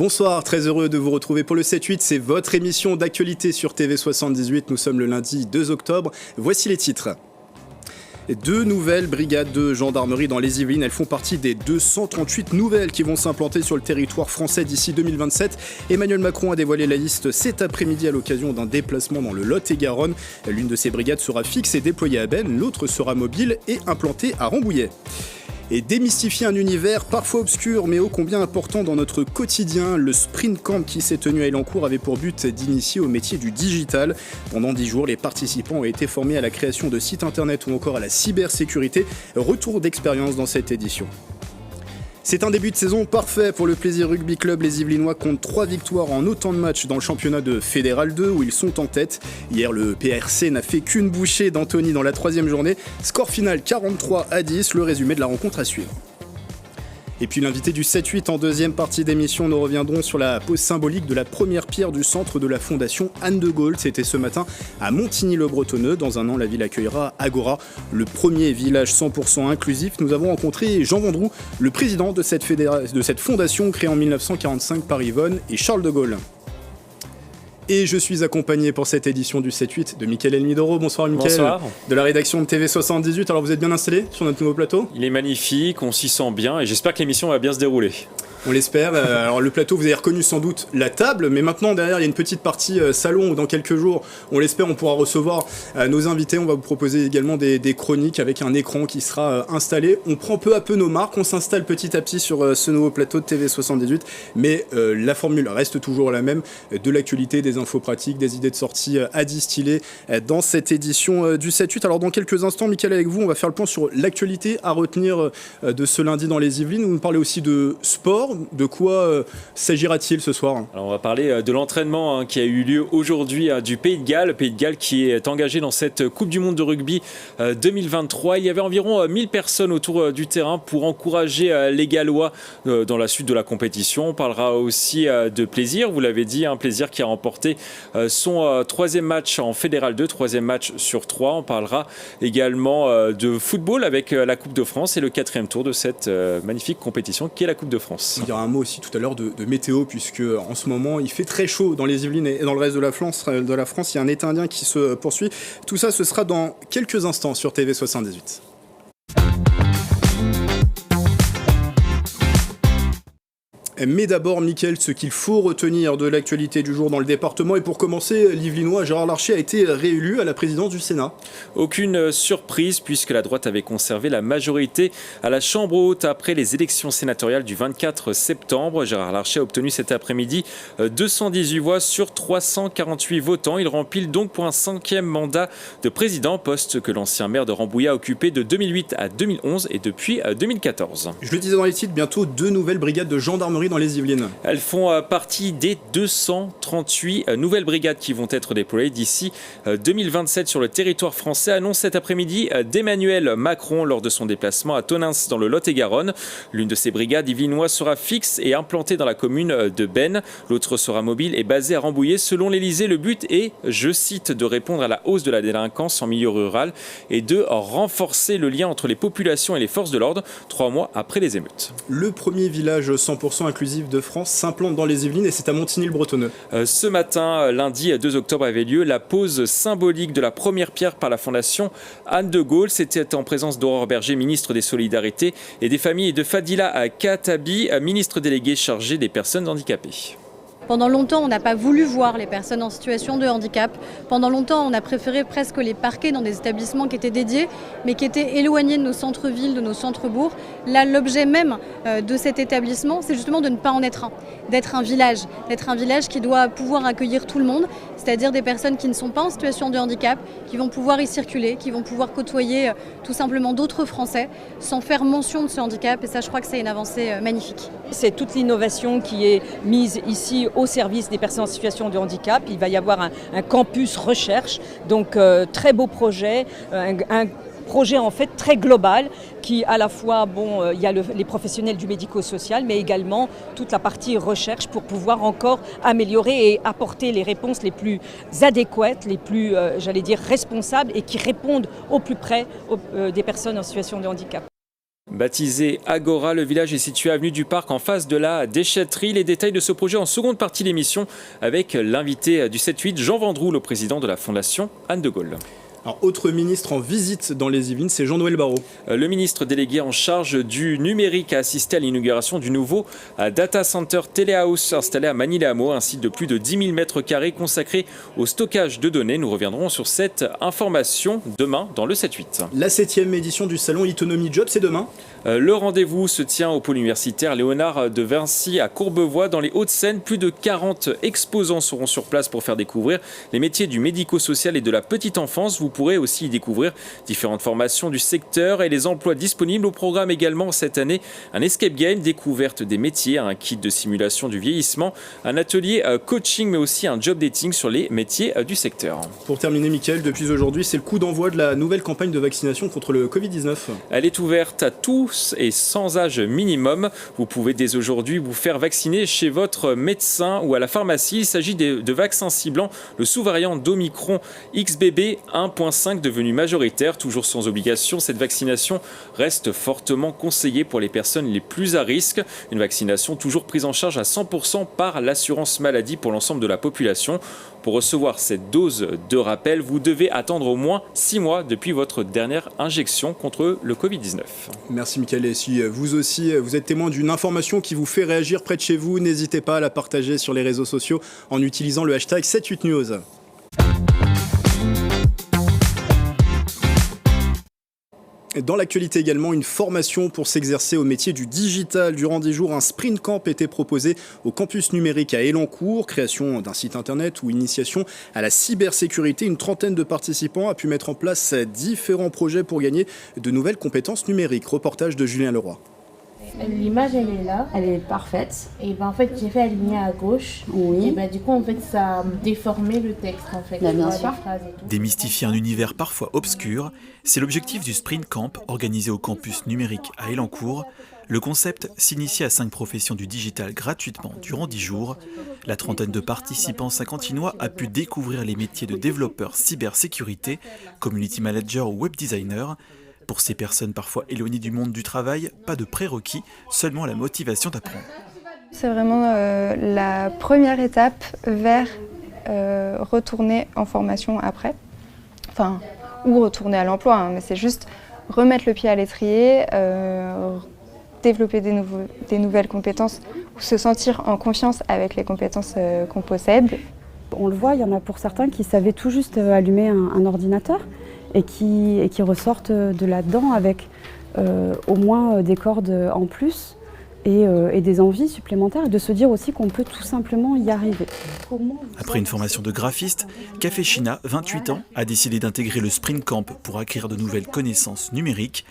Bonsoir, très heureux de vous retrouver pour le 7-8, c'est votre émission d'actualité sur TV78, nous sommes le lundi 2 octobre, voici les titres. 2 nouvelles brigades de gendarmerie dans les Yvelines, elles font partie des 238 nouvelles qui vont s'implanter sur le territoire français d'ici 2027. Emmanuel Macron a dévoilé la liste cet après-midi à l'occasion d'un déplacement dans le Lot-et-Garonne. L'une de ces brigades sera fixe et déployée à Bennes, l'autre sera mobile et implantée à Rambouillet. Et démystifier un univers parfois obscur mais ô combien important dans notre quotidien, le Sprint Camp qui s'est tenu à Elancourt avait pour but d'initier au métier du digital. Pendant 10 jours, les participants ont été formés à la création de sites internet ou encore à la cybersécurité. Retour d'expérience dans cette édition. C'est un début de saison parfait pour le Plaisir Rugby Club. Les Yvelinois comptent 3 victoires en autant de matchs dans le championnat de Fédéral 2 où ils sont en tête. Hier, le PRC n'a fait qu'une bouchée d'Antony dans la 3e journée. Score final 43-10, le résumé de la rencontre à suivre. Et puis l'invité du 7-8 en deuxième partie d'émission, nous reviendrons sur la pose symbolique de la première pierre du centre de la fondation Anne de Gaulle. C'était ce matin à Montigny-le-Bretonneux. Dans un an, la ville accueillera Agora, le premier village 100% inclusif. Nous avons rencontré Jean Vendroux, le président de cette fondation créée en 1945 par Yvonne et Charles de Gaulle. Et je suis accompagné pour cette édition du 7-8 de Mickaël Elmidoro. Bonsoir Mickaël. Bonsoir. De la rédaction de TV78. Alors vous êtes bien installé sur notre nouveau plateau ? Il est magnifique, on s'y sent bien et j'espère que l'émission va bien se dérouler. On l'espère. Alors le plateau, vous avez reconnu sans doute la table, mais maintenant derrière il y a une petite partie salon où dans quelques jours, on l'espère, on pourra recevoir nos invités. On va vous proposer également des chroniques avec un écran qui sera installé. On prend peu à peu nos marques, on s'installe petit à petit sur ce nouveau plateau de TV78, mais la formule reste toujours la même, de l'actualité, des infos pratiques, des idées de sortie à distiller dans cette édition du 7-8. Alors dans quelques instants, Mickaël, avec vous, on va faire le point sur l'actualité à retenir de ce lundi dans les Yvelines. Vous nous parlez aussi de sport. De quoi s'agira-t-il ce soir ? Alors on va parler de l'entraînement qui a eu lieu aujourd'hui du Pays de Galles. Pays de Galles qui est engagé dans cette Coupe du Monde de rugby 2023. Il y avait environ 1000 personnes autour du terrain pour encourager les Gallois dans la suite de la compétition. On parlera aussi de Plaisir, vous l'avez dit, un Plaisir qui a remporté son 3e match en Fédéral 2, 3e match sur 3. On parlera également de football avec la Coupe de France et le 4e tour de cette magnifique compétition qui est la Coupe de France. On dira un mot aussi tout à l'heure de météo, puisque en ce moment il fait très chaud dans les Yvelines et dans le reste de la France. Il y a un été indien qui se poursuit. Tout ça, ce sera dans quelques instants sur TV78. Mais d'abord, Mickaël, ce qu'il faut retenir de l'actualité du jour dans le département. Et pour commencer, l'Yvelinois Gérard Larcher a été réélu à la présidence du Sénat. Aucune surprise puisque la droite avait conservé la majorité à la Chambre haute après les élections sénatoriales du 24 septembre. Gérard Larcher a obtenu cet après-midi 218 voix sur 348 votants. Il remplit donc pour un 5e mandat de président, poste que l'ancien maire de Rambouillet a occupé de 2008 à 2011 et depuis 2014. Je le disais dans les titres, bientôt 2 nouvelles brigades de gendarmerie dans les Yvelines. Elles font partie des 238 nouvelles brigades qui vont être déployées d'ici 2027 sur le territoire français, annonce cet après-midi d'Emmanuel Macron lors de son déplacement à Tonneins dans le Lot-et-Garonne. L'une de ces brigades yvelinoises sera fixe et implantée dans la commune de Bennes. L'autre sera mobile et basée à Rambouillet. Selon l'Élysée, le but est, je cite, de répondre à la hausse de la délinquance en milieu rural et de renforcer le lien entre les populations et les forces de l'ordre 3 mois après les émeutes. Le premier village 100% inclusif de France s'implante dans les Yvelines et c'est à Montigny-le-Bretonneux. Ce matin, lundi 2 octobre, avait lieu la pose symbolique de la première pierre par la fondation Anne de Gaulle. C'était en présence d'Aurore Berger, ministre des Solidarités et des Familles, et de Fadila Khattabi, ministre déléguée chargée des personnes handicapées. Pendant longtemps, on n'a pas voulu voir les personnes en situation de handicap. Pendant longtemps, on a préféré presque les parquer dans des établissements qui étaient dédiés, mais qui étaient éloignés de nos centres-villes, de nos centres-bourgs. Là, l'objet même de cet établissement, c'est justement de ne pas en être un, d'être un village qui doit pouvoir accueillir tout le monde, c'est-à-dire des personnes qui ne sont pas en situation de handicap, qui vont pouvoir y circuler, qui vont pouvoir côtoyer tout simplement d'autres Français, sans faire mention de ce handicap. Et ça, je crois que c'est une avancée magnifique. C'est toute l'innovation qui est mise ici au service des personnes en situation de handicap. Il va y avoir un campus recherche, donc très beau projet, un projet en fait très global qui à la fois, il y a les professionnels du médico-social, mais également toute la partie recherche pour pouvoir encore améliorer et apporter les réponses les plus adéquates, les plus, responsables et qui répondent au plus près des personnes en situation de handicap. Baptisé Agora, le village est situé avenue du Parc en face de la déchetterie. Les détails de ce projet en seconde partie d'émission avec l'invité du 7-8, Jean Vendroux, le président de la Fondation Anne de Gaulle. Alors, autre ministre en visite dans les Yvelines, c'est Jean-Noël Barrot. Le ministre délégué en charge du numérique a assisté à l'inauguration du nouveau Data Center Telehouse installé à Manille-les-Hameaux, un site de plus de 10 000 m² consacré au stockage de données. Nous reviendrons sur cette information demain dans le 7-8. La 7e édition du salon Autonomie Job, c'est demain. Le rendez-vous se tient au pôle universitaire Léonard de Vinci à Courbevoie dans les Hauts-de-Seine. Plus de 40 exposants seront sur place pour faire découvrir les métiers du médico-social et de la petite enfance. Vous pourrez aussi y découvrir différentes formations du secteur et les emplois disponibles. Au programme également cette année, un escape game, découverte des métiers, un kit de simulation du vieillissement, un atelier coaching mais aussi un job dating sur les métiers du secteur. Pour terminer, Mickaël, depuis aujourd'hui, c'est le coup d'envoi de la nouvelle campagne de vaccination contre le Covid-19. Elle est ouverte à tous et sans âge minimum. Vous pouvez dès aujourd'hui vous faire vacciner chez votre médecin ou à la pharmacie. Il s'agit de vaccins ciblant le sous-variant d'Omicron XBB 1.5 devenu majoritaire. Toujours sans obligation, cette vaccination reste fortement conseillée pour les personnes les plus à risque. Une vaccination toujours prise en charge à 100% par l'assurance maladie pour l'ensemble de la population. Pour recevoir cette dose de rappel, vous devez attendre au moins 6 mois depuis votre dernière injection contre le Covid-19. Merci Mickaël, et si vous aussi vous êtes témoin d'une information qui vous fait réagir près de chez vous, n'hésitez pas à la partager sur les réseaux sociaux en utilisant le hashtag 78news. Dans l'actualité également, une formation pour s'exercer au métier du digital. Durant 10 jours, un sprint camp était proposé au campus numérique à Elancourt. Création d'un site internet ou initiation à la cybersécurité. Une trentaine de participants a pu mettre en place différents projets pour gagner de nouvelles compétences numériques. Reportage de Julien Leroy. L'image elle est là, elle est parfaite. Et ben en fait j'ai fait aligner à gauche. Oui. Et ben du coup en fait ça a déformé le texte en fait. Bien sûr. Démystifier un univers parfois obscur, c'est l'objectif du Sprint Camp organisé au campus numérique à Elancourt. Le concept s'initie à 5 professions du digital gratuitement durant 10 jours. La trentaine de participants saint-quentinois a pu découvrir les métiers de développeur cybersécurité, community manager ou web designer. Pour ces personnes parfois éloignées du monde du travail, pas de prérequis, seulement la motivation d'apprendre. C'est vraiment la première étape vers retourner en formation après, enfin, ou retourner à l'emploi, hein, mais c'est juste remettre le pied à l'étrier, développer des nouvelles compétences, ou se sentir en confiance avec les compétences qu'on possède. On le voit, il y en a pour certains qui savaient tout juste allumer un ordinateur et qui ressortent de là-dedans avec au moins des cordes en plus et des envies supplémentaires, et de se dire aussi qu'on peut tout simplement y arriver. Après une formation de graphiste, Café China, 28 ans, a décidé d'intégrer le Sprint Camp pour acquérir de nouvelles connaissances numériques.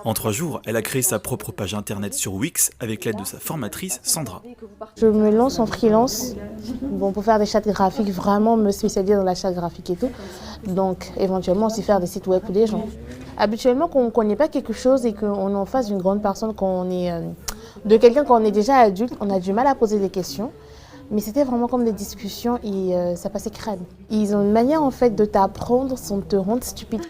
En 3 jours, elle a créé sa propre page internet sur Wix avec l'aide de sa formatrice Sandra. Je me lance en freelance pour faire des chartes graphiques, vraiment me spécialiser dans la charte graphique et tout. Donc éventuellement aussi faire des sites web pour des gens. Habituellement quand on ne connaît pas quelque chose et qu'on est en face d'une grande personne, de quelqu'un quand on est déjà adulte, on a du mal à poser des questions. Mais c'était vraiment comme des discussions et ça passait crème. Ils ont une manière en fait de t'apprendre sans te rendre stupide.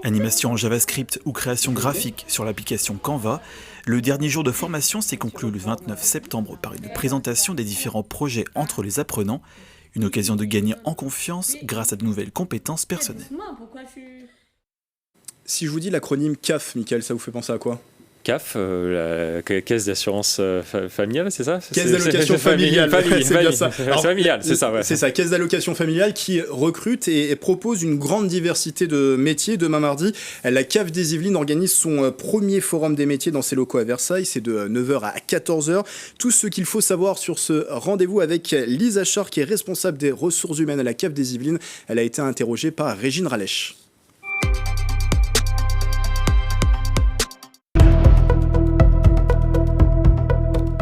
Animation en JavaScript ou création graphique sur l'application Canva, le dernier jour de formation s'est conclu le 29 septembre par une présentation des différents projets entre les apprenants, une occasion de gagner en confiance grâce à de nouvelles compétences personnelles. Si je vous dis l'acronyme CAF, Mickaël, ça vous fait penser à quoi ? CAF, la caisse d'assurance familiale, c'est ça ? Caisse d'allocation familiale, c'est bien ça. Alors, familiale, c'est ça, ouais. C'est ça, caisse d'allocation familiale qui recrute et propose une grande diversité de métiers. Demain mardi, la CAF des Yvelines organise son premier forum des métiers dans ses locaux à Versailles. C'est de 9h à 14h. Tout ce qu'il faut savoir sur ce rendez-vous avec Lisa Char, qui est responsable des ressources humaines à la CAF des Yvelines. Elle a été interrogée par Régine Ralèche.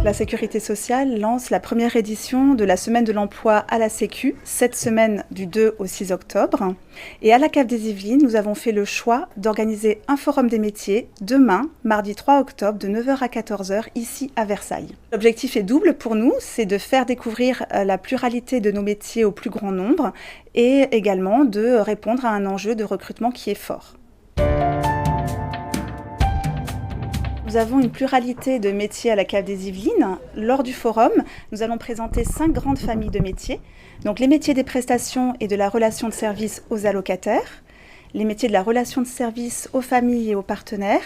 La Sécurité sociale lance la première édition de la Semaine de l'emploi à la Sécu, cette semaine du 2 au 6 octobre. Et à la CAF des Yvelines, nous avons fait le choix d'organiser un forum des métiers demain, mardi 3 octobre, de 9h à 14h, ici à Versailles. L'objectif est double pour nous, c'est de faire découvrir la pluralité de nos métiers au plus grand nombre et également de répondre à un enjeu de recrutement qui est fort. Nous avons une pluralité de métiers à la Cave des Yvelines. Lors du forum, nous allons présenter 5 grandes familles de métiers. Donc les métiers des prestations et de la relation de service aux allocataires, les métiers de la relation de service aux familles et aux partenaires,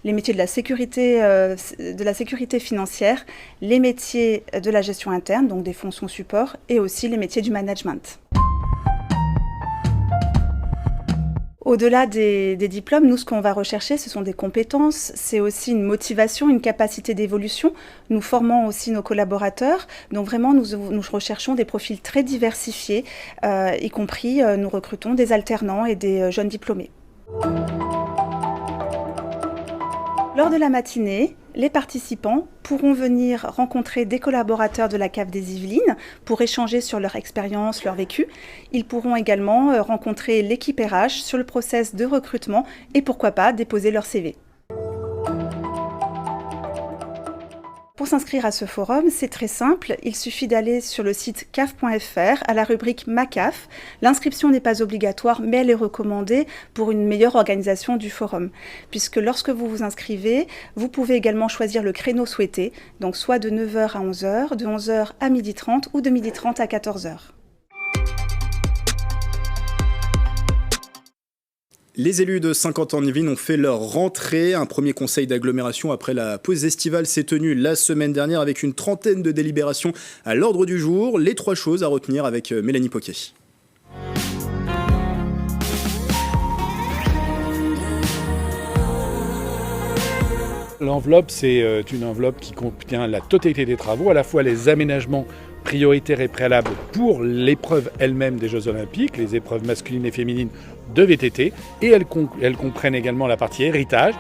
les métiers de la sécurité financière, les métiers de la gestion interne, donc des fonctions support, et aussi les métiers du management. Au-delà des diplômes, nous, ce qu'on va rechercher, ce sont des compétences, c'est aussi une motivation, une capacité d'évolution. Nous formons aussi nos collaborateurs, donc vraiment, nous recherchons des profils très diversifiés, y compris, nous recrutons des alternants et des jeunes diplômés. Lors de la matinée, les participants pourront venir rencontrer des collaborateurs de la Cave des Yvelines pour échanger sur leur expérience, leur vécu. Ils pourront également rencontrer l'équipe RH sur le process de recrutement et pourquoi pas déposer leur CV. Pour s'inscrire à ce forum, c'est très simple, il suffit d'aller sur le site caf.fr à la rubrique Ma CAF. L'inscription n'est pas obligatoire, mais elle est recommandée pour une meilleure organisation du forum. Puisque lorsque vous vous inscrivez, vous pouvez également choisir le créneau souhaité, donc soit de 9h à 11h, de 11h à 12h30 ou de 12h30 à 14h. Les élus de Saint-Quentin-en-Yvelines ont fait leur rentrée. Un premier conseil d'agglomération après la pause estivale s'est tenu la semaine dernière avec une trentaine de délibérations à l'ordre du jour. Les 3 choses à retenir avec Mélanie Poquet. L'enveloppe, c'est une enveloppe qui contient la totalité des travaux, à la fois les aménagements prioritaires et préalables pour l'épreuve elle-même des Jeux Olympiques, les épreuves masculines et féminines de VTT, et elles comprennent également la partie héritage.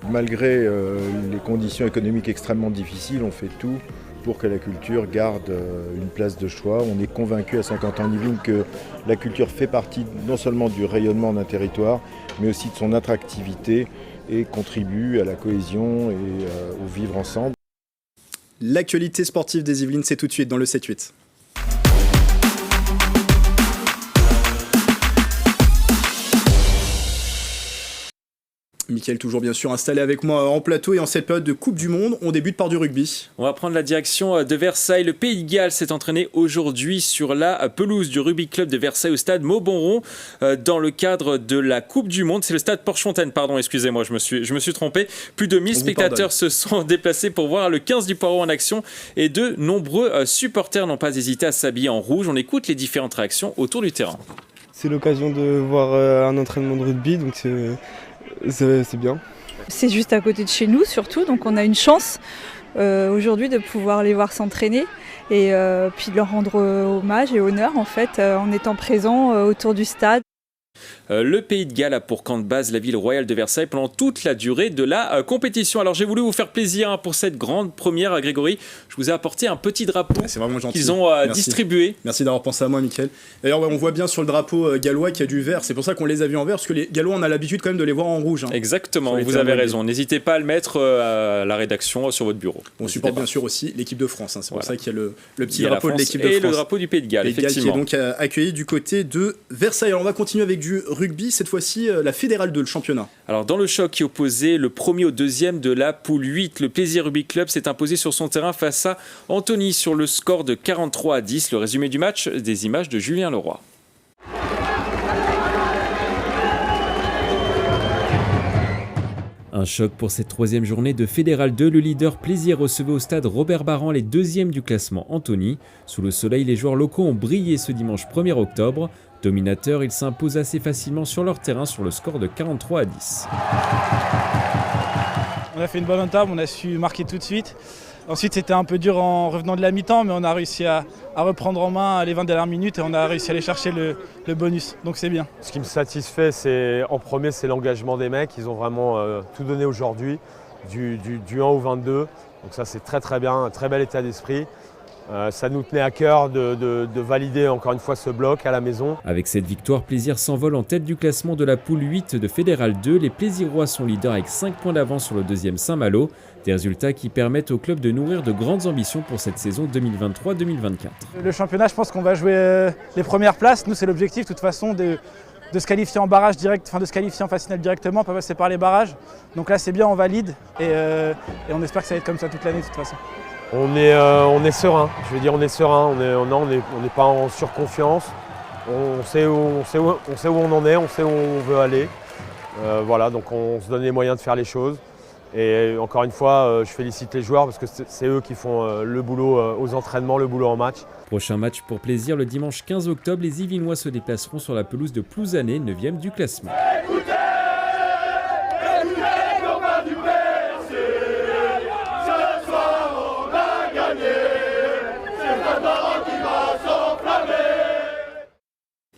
Malgré les conditions économiques extrêmement difficiles, on fait tout pour que la culture garde une place de choix. On est convaincu à Saint-Quentin-en-Yvelines que la culture fait partie non seulement du rayonnement d'un territoire, mais aussi de son attractivité et contribue à la cohésion et au vivre ensemble. L'actualité sportive des Yvelines, c'est tout de suite dans le 7-8. Mickaël, toujours bien sûr installé avec moi en plateau et en cette période de Coupe du Monde, on débute par du rugby. On va prendre la direction de Versailles. Le Pays de Galles s'est entraîné aujourd'hui sur la pelouse du rugby club de Versailles au stade Mauboron dans le cadre de la Coupe du Monde. C'est le stade Porchefontaine, pardon, excusez-moi, je me suis trompé. Plus de 1000 spectateurs se sont déplacés pour voir le 15 du Poireau en action et de nombreux supporters n'ont pas hésité à s'habiller en rouge. On écoute les différentes réactions autour du terrain. C'est l'occasion de voir un entraînement de rugby, donc c'est bien. C'est juste à côté de chez nous surtout, donc on a une chance aujourd'hui de pouvoir les voir s'entraîner et puis de leur rendre hommage et honneur en fait en étant présents autour du stade. Le Pays de Galles a pour camp de base la ville royale de Versailles pendant toute la durée de la compétition. Alors j'ai voulu vous faire plaisir pour cette grande première, Grégory. Je vous ai apporté un petit drapeau qu'ils ont distribué. Merci d'avoir pensé à moi, Mickaël. D'ailleurs, on voit bien sur le drapeau gallois qu'il y a du vert. C'est pour ça qu'on les a vus en vert, parce que les Gallois, on a l'habitude quand même de les voir en rouge. Exactement, vous avez raison. N'hésitez pas à le mettre à la rédaction sur votre bureau. On supporte bien sûr aussi l'équipe de France. C'est pour ça qu'il y a le petit drapeau de l'équipe de France. Et le drapeau du Pays de Galles, effectivement. Qui est donc accueilli du côté de Versailles. Alors on va continuer avec du rugby, cette fois-ci la Fédérale 2, le championnat. Alors dans le choc qui opposait le premier au deuxième de la poule 8, le Plaisir Rugby Club s'est imposé sur son terrain face à Antony sur le score de 43-10. Le résumé du match, des images de Julien Leroy. Un choc pour cette 3e journée de Fédérale 2. Le leader Plaisir recevait au stade Robert Barran les 2e du classement Antony. Sous le soleil, les joueurs locaux ont brillé ce dimanche 1er octobre. Dominateurs, ils s'imposent assez facilement sur leur terrain sur le score de 43-10. On a fait une bonne entame, on a su marquer tout de suite. Ensuite, c'était un peu dur en revenant de la mi-temps, mais on a réussi à reprendre en main les 20 dernières minutes et on a réussi à aller chercher le bonus, donc c'est bien. Ce qui me satisfait, en premier, c'est l'engagement des mecs. Ils ont vraiment tout donné aujourd'hui, du 1 au 22. Donc ça, c'est très très bien, un très bel état d'esprit. Ça nous tenait à cœur de valider encore une fois ce bloc à la maison. Avec cette victoire, Plaisir s'envole en tête du classement de la poule 8 de Fédéral 2. Les Plaisirois sont leaders avec 5 points d'avance sur le deuxième Saint-Malo. Des résultats qui permettent au club de nourrir de grandes ambitions pour cette saison 2023-2024. Le championnat, je pense qu'on va jouer les premières places. Nous, c'est l'objectif de toute façon de se qualifier en barrage direct, enfin de se qualifier en phase finale directement, pas passer par les barrages. Donc là, c'est bien, on valide et on espère que ça va être comme ça toute l'année de toute façon. On est serein, je veux dire on est serein, on n'est pas en surconfiance, on sait où on en est, on sait où on veut aller. Voilà, donc on se donne les moyens de faire les choses. Et encore une fois, je félicite les joueurs parce que c'est eux qui font le boulot aux entraînements, le boulot en match. Prochain match pour Plaisir le dimanche 15 octobre, les Yvelinois se déplaceront sur la pelouse de Plouzané, 9e du classement.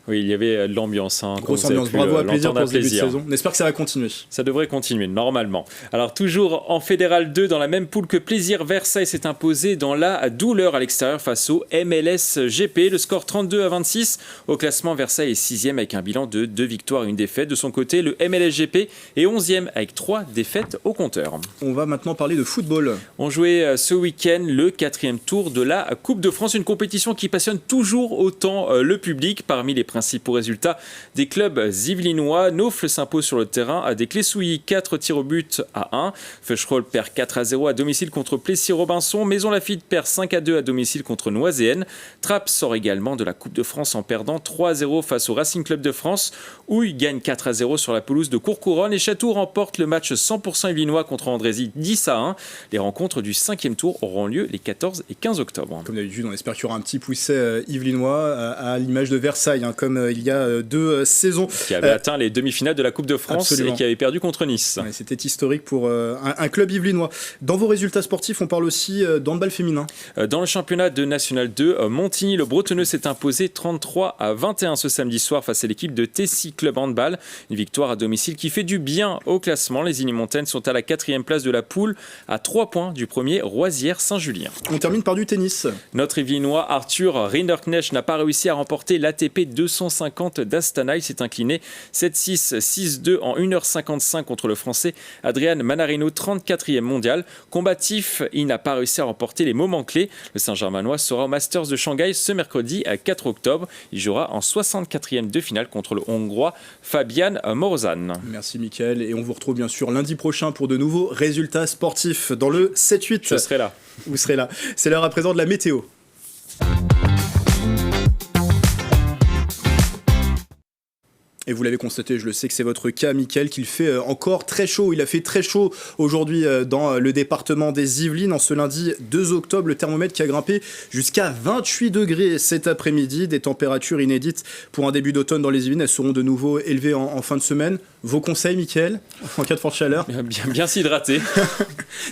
Oui, il y avait de l'ambiance. Grosse ambiance, bravo à Plaisir pour ce début de saison. On espère que ça va continuer. Ça devrait continuer, normalement. Alors, toujours en Fédéral 2, dans la même poule que Plaisir, Versailles s'est imposé dans la douleur à l'extérieur face au MLS GP. Le score 32-26. Au classement, Versailles est 6e avec un bilan de 2 victoires et 1 défaite. De son côté, le MLS GP est 11e avec 3 défaites au compteur. On va maintenant parler de football. On jouait ce week-end le 4e tour de la Coupe de France, une compétition qui passionne toujours autant le public. Parmi les principaux résultats des clubs yvelinois, Naufle s'impose sur le terrain à des Clé-Souilly, 4 tirs au but à 1. Feucherolles perd 4-0 à domicile contre Plessis-Robinson. Maison-Lafitte perd 5-2 à domicile contre Noiséenne. Trappes sort également de la Coupe de France en perdant 3-0 face au Racing Club de France. Houille gagne 4-0 sur la pelouse de Courcouronne et Château remporte le match 100% yvelinois contre Andrézy 10-1. Les rencontres du 5e tour auront lieu les 14 et 15 octobre. Comme d'habitude, on espère qu'il y aura un petit pousset yvelinois à l'image de Versailles, comme il y a 2 saisons. Qui avait atteint les demi-finales de la Coupe de France. Absolument. Et qui avait perdu contre Nice. Ouais, c'était historique pour un club yvelinois. Dans vos résultats sportifs, on parle aussi d'handball féminin. Dans le championnat de National 2, Montigny, le Bretonneux s'est imposé 33-21 ce samedi soir face à l'équipe de Tessie Club Handball. Une victoire à domicile qui fait du bien au classement. Les Igny-Montaigne sont à la 4e place de la poule, à 3 points du premier Roisière-Saint-Julien. On termine par du tennis. Notre Yvelinois Arthur Rinderknecht n'a pas réussi à remporter l'ATP 250 d'Astana. Il s'est incliné 7-6, 6-2 en 1h55 contre le Français Adrian Manarino, 34e mondial. Combatif, il n'a pas réussi à remporter les moments clés. Le Saint-Germanois sera au Masters de Shanghai ce mercredi à 4 octobre. Il jouera en 64e de finale contre le Hongrois Fabian Morozan. Merci Mickaël et on vous retrouve bien sûr lundi prochain pour de nouveaux résultats sportifs dans le 7-8. Je serai là. Vous serez là. C'est l'heure à présent de la météo. Et vous l'avez constaté, je le sais que c'est votre cas, Mickaël, qu'il fait encore très chaud. Il a fait très chaud aujourd'hui dans le département des Yvelines. En ce lundi 2 octobre, le thermomètre qui a grimpé jusqu'à 28 degrés cet après-midi. Des températures inédites pour un début d'automne dans les Yvelines. Elles seront de nouveau élevées en fin de semaine. Vos conseils, Mickaël, en cas de forte chaleur? Bien s'hydrater.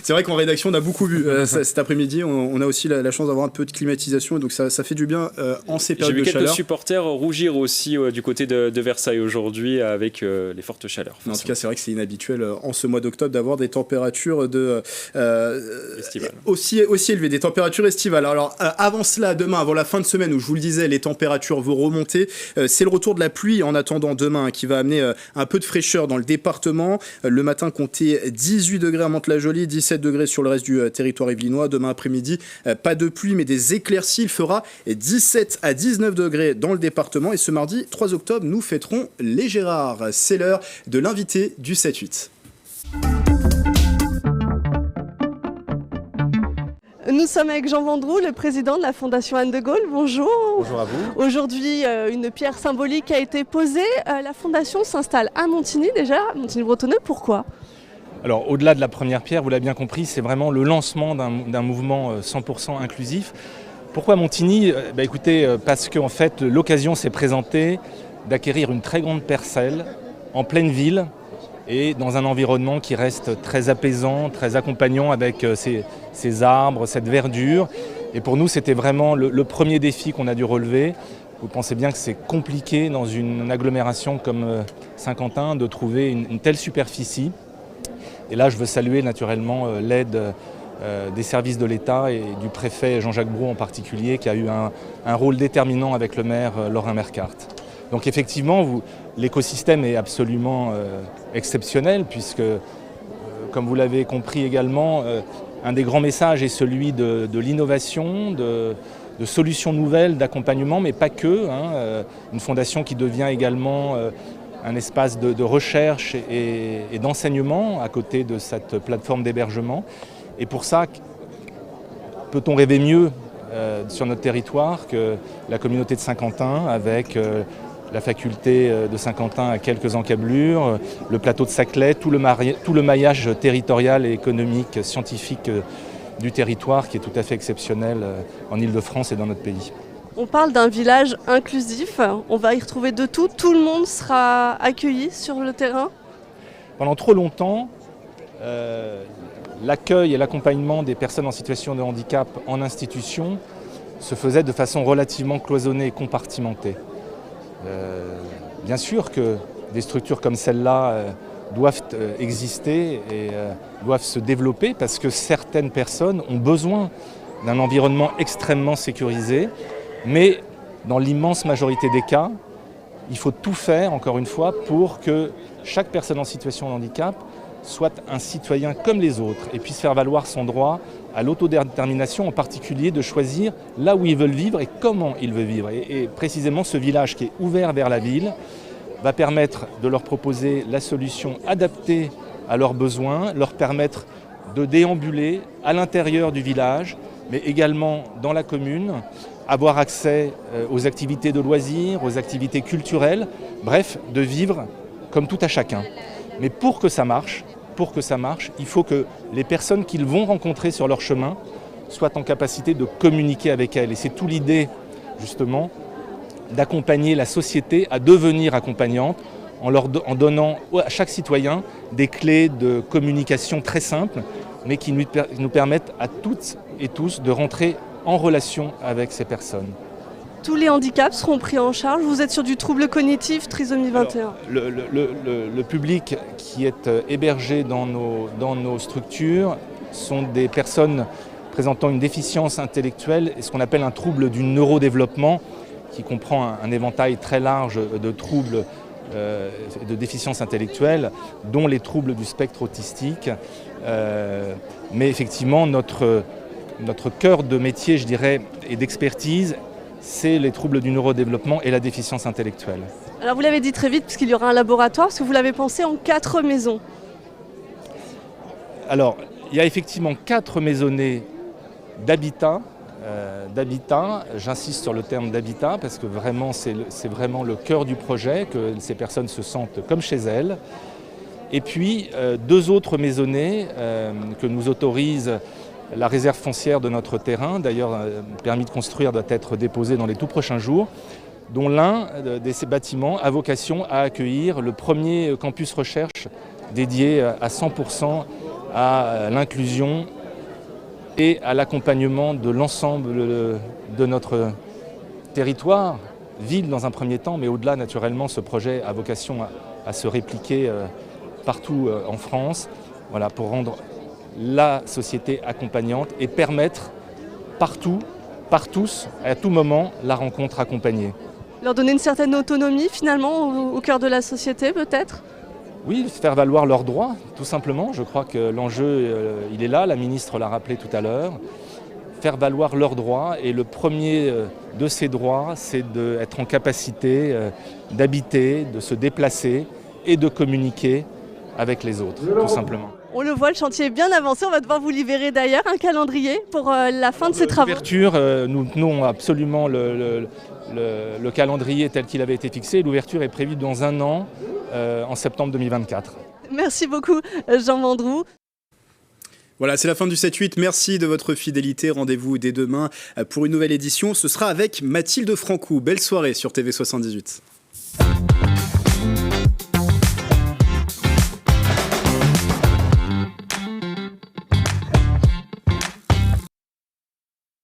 C'est vrai qu'en rédaction, on a beaucoup bu cet après-midi. On a aussi la chance d'avoir un peu de climatisation. Donc ça fait du bien en ces périodes de chaleur. J'ai vu quelques supporters rougir aussi du côté de Versailles aujourd'hui avec les fortes chaleurs. En tout cas, c'est vrai que c'est inhabituel en ce mois d'octobre d'avoir des températures aussi élevées, des températures estivales. Alors avant cela, demain, avant la fin de semaine où je vous le disais, les températures vont remonter. C'est le retour de la pluie en attendant demain qui va amener un peu de fraîcheur dans le département. Le matin, comptez 18 degrés à Mantes-la-Jolie, 17 degrés sur le reste du territoire yvelinois. Demain après-midi, pas de pluie mais des éclaircies. Il fera 17 à 19 degrés dans le département. Et ce mardi 3 octobre, nous fêterons les Gérards. C'est l'heure de l'invité du 7-8. Nous sommes avec Jean Vendroux, le président de la Fondation Anne de Gaulle. Bonjour. Bonjour à vous. Aujourd'hui, une pierre symbolique a été posée. La Fondation s'installe à Montigny déjà, Montigny-Bretonneux. Pourquoi ? Alors, au-delà de la première pierre, vous l'avez bien compris, c'est vraiment le lancement d'un mouvement 100% inclusif. Pourquoi Montigny ? Écoutez, parce qu'en fait, l'occasion s'est présentée d'acquérir une très grande parcelle en pleine ville et dans un environnement qui reste très apaisant, très accompagnant avec ces arbres, cette verdure. Et pour nous, c'était vraiment le premier défi qu'on a dû relever. Vous pensez bien que c'est compliqué dans une agglomération comme Saint-Quentin de trouver une telle superficie. Et là, je veux saluer naturellement l'aide des services de l'État et du préfet Jean-Jacques Brault en particulier, qui a eu un rôle déterminant avec le maire Laurent Mercart. Donc effectivement, l'écosystème est absolument exceptionnel, puisque, comme vous l'avez compris également, un des grands messages est celui de l'innovation, de solutions nouvelles, d'accompagnement, mais pas que. Une fondation qui devient également un espace de recherche et d'enseignement à côté de cette plateforme d'hébergement. Et pour ça, peut-on rêver mieux sur notre territoire que la communauté de Saint-Quentin, avec la faculté de Saint-Quentin à quelques encablures, le plateau de Saclay, tout le maillage territorial et économique, scientifique du territoire qui est tout à fait exceptionnel en Île-de-France et dans notre pays. On parle d'un village inclusif, on va y retrouver de tout, tout le monde sera accueilli sur le terrain. Pendant trop longtemps, l'accueil et l'accompagnement des personnes en situation de handicap en institution se faisait de façon relativement cloisonnée et compartimentée. Bien sûr que des structures comme celle-là doivent exister et doivent se développer parce que certaines personnes ont besoin d'un environnement extrêmement sécurisé, mais dans l'immense majorité des cas, il faut tout faire, encore une fois, pour que chaque personne en situation de handicap soit un citoyen comme les autres et puisse faire valoir son droit à l'autodétermination, en particulier de choisir là où ils veulent vivre et comment ils veulent vivre. Et précisément ce village qui est ouvert vers la ville va permettre de leur proposer la solution adaptée à leurs besoins, leur permettre de déambuler à l'intérieur du village, mais également dans la commune, avoir accès aux activités de loisirs, aux activités culturelles, bref, de vivre comme tout à chacun. Mais pour que ça marche, il faut que les personnes qu'ils vont rencontrer sur leur chemin soient en capacité de communiquer avec elles. Et c'est tout l'idée, justement, d'accompagner la société à devenir accompagnante en donnant à chaque citoyen des clés de communication très simples, mais qui nous permettent à toutes et tous de rentrer en relation avec ces personnes. Tous les handicaps seront pris en charge. Vous êtes sur du trouble cognitif, trisomie 21. Alors, le public qui est hébergé dans nos structures sont des personnes présentant une déficience intellectuelle et ce qu'on appelle un trouble du neurodéveloppement, qui comprend un éventail très large de troubles de déficience intellectuelle, dont les troubles du spectre autistique. Mais effectivement, notre cœur de métier, je dirais, et d'expertise, c'est les troubles du neurodéveloppement et la déficience intellectuelle. Alors vous l'avez dit très vite, puisqu'il y aura un laboratoire, parce que vous l'avez pensé en 4 maisons. Alors, il y a effectivement 4 maisonnées d'habitat. J'insiste sur le terme d'habitat, parce que vraiment, c'est vraiment le cœur du projet, que ces personnes se sentent comme chez elles. Et puis, 2 autres maisonnées que nous autorise la réserve foncière de notre terrain. D'ailleurs, le permis de construire doit être déposé dans les tout prochains jours, dont l'un de ces bâtiments a vocation à accueillir le premier campus recherche dédié à 100% à l'inclusion et à l'accompagnement de l'ensemble de notre territoire, ville dans un premier temps, mais au-delà, naturellement, ce projet a vocation à se répliquer partout en France, voilà, pour rendre la société accompagnante et permettre partout, par tous, à tout moment, la rencontre accompagnée. Leur donner une certaine autonomie finalement au cœur de la société peut-être ? Oui, faire valoir leurs droits, tout simplement. Je crois que l'enjeu, il est là, la ministre l'a rappelé tout à l'heure. Faire valoir leurs droits, et le premier de ces droits, c'est d'être en capacité d'habiter, de se déplacer et de communiquer avec les autres, tout simplement. On le voit, le chantier est bien avancé. On va devoir vous libérer d'ailleurs un calendrier pour la fin de ces travaux. L'ouverture, nous tenons absolument le calendrier tel qu'il avait été fixé. L'ouverture est prévue dans 1 an, en septembre 2024. Merci beaucoup Jean Mandroux. Voilà, c'est la fin du 7-8. Merci de votre fidélité. Rendez-vous dès demain pour une nouvelle édition. Ce sera avec Mathilde Francoux. Belle soirée sur TV78.